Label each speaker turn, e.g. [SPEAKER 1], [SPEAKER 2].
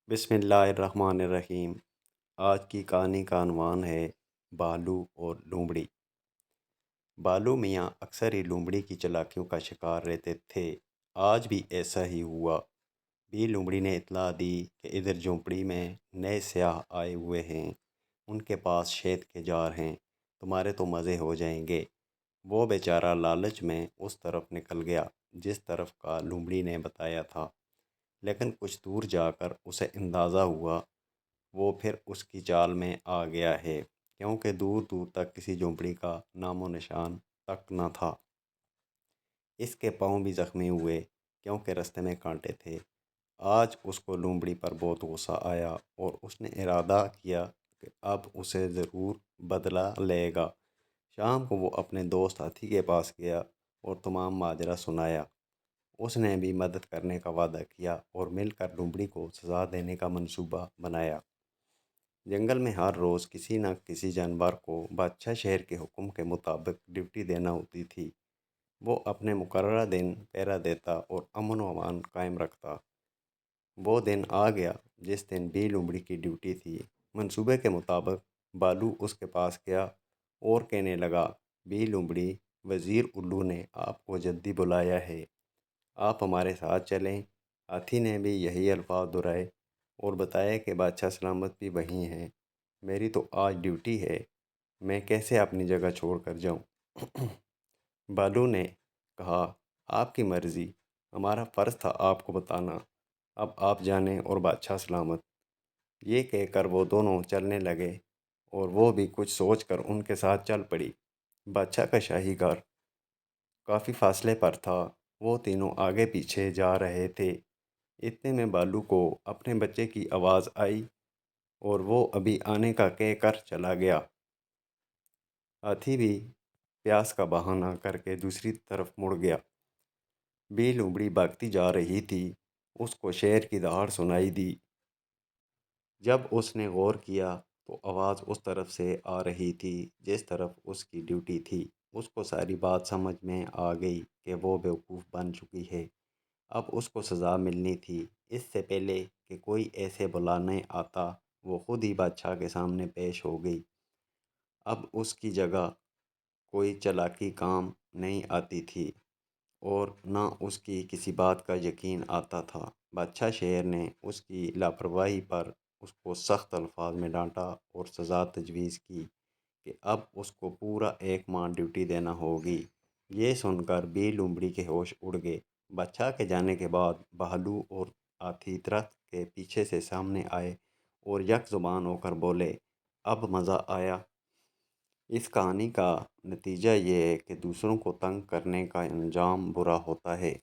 [SPEAKER 1] बिस्मिल्लाहिर्रहमानिर्रहीम। आज की कहानी का عنوان है भालू और लोमड़ी। भालू मियाँ अक्सर ही लोमड़ी की चालाकियों का शिकार रहते थे। आज भी ऐसा ही हुआ। भी लोमड़ी ने इत्तला दी कि इधर झोंपड़ी में नए सयाह आए हुए हैं। उनके पास शहद के जार हैं, तुम्हारे तो मज़े हो जाएंगे। वो बेचारा लालच में उस तरफ निकल गया जिस तरफ का लोमड़ी ने बताया था। लेकिन कुछ दूर जाकर उसे अंदाज़ा हुआ वो फिर उसकी चाल में आ गया है, क्योंकि दूर दूर तक किसी झोंपड़ी का नामो निशान तक न था। इसके पाँव भी जख्मी हुए क्योंकि रास्ते में कांटे थे। आज उसको लोमड़ी पर बहुत गुस्सा आया और उसने इरादा किया कि अब उसे ज़रूर बदला लेगा। शाम को वो अपने दोस्त हाथी के पास गया और तमाम माजरा सुनाया। उसने भी मदद करने का वादा किया और मिलकर लोमड़ी को सज़ा देने का मंसूबा बनाया। जंगल में हर रोज़ किसी न किसी जानवर को बादशाह शहर के हुक्म के मुताबिक ड्यूटी देना होती थी। वो अपने मुकर्रर दिन पहरा देता और अमन व अमान कायम रखता। वो दिन आ गया जिस दिन बी लोमड़ी की ड्यूटी थी। मंसूबे के मुताबिक बालू उसके पास गया और कहने लगा, बी लोमड़ी, वज़ीर उल्लू ने आपको जल्दी बुलाया है, आप हमारे साथ चलें। हाथी ने भी यही अल्फाज दोहराए और बताया कि बादशाह सलामत भी वहीं हैं। मेरी तो आज ड्यूटी है, मैं कैसे अपनी जगह छोड़ कर जाऊँ। बालू ने कहा, आपकी मर्ज़ी, हमारा फ़र्ज़ था आपको बताना। अब आप जानें और बादशाह सलामत। ये कहकर वो दोनों चलने लगे और वो भी कुछ सोच कर उनके साथ चल पड़ी। बादशाह का शाही घर काफ़ी फासले पर था। वो तीनों आगे पीछे जा रहे थे। इतने में बालू को अपने बच्चे की आवाज़ आई और वो अभी आने का कह कर चला गया। हाथी भी प्यास का बहाना करके दूसरी तरफ मुड़ गया। बी लोमड़ी भागती जा रही थी। उसको शेर की दहाड़ सुनाई दी। जब उसने गौर किया तो आवाज़ उस तरफ से आ रही थी जिस तरफ उसकी ड्यूटी थी। उसको सारी बात समझ में आ गई कि वो बेवकूफ़ बन चुकी है। अब उसको सज़ा मिलनी थी। इससे पहले कि कोई ऐसे बुलाने आता, वो खुद ही बादशाह के सामने पेश हो गई। अब उसकी जगह कोई चालाकी काम नहीं आती थी और न उसकी किसी बात का यकीन आता था। बादशाह शेर ने उसकी लापरवाही पर उसको सख्त अल्फाज में डांटा और सज़ा तजवीज़ की कि अब उसको पूरा एक माह ड्यूटी देना होगी। ये सुनकर बी लोमड़ी के होश उड़ गए। बादशाह के जाने के बाद भालू और हाथी दरख्त के पीछे से सामने आए और यक ज़ुबान होकर बोले, अब मज़ा आया। इस कहानी का नतीजा ये है कि दूसरों को तंग करने का अंजाम बुरा होता है।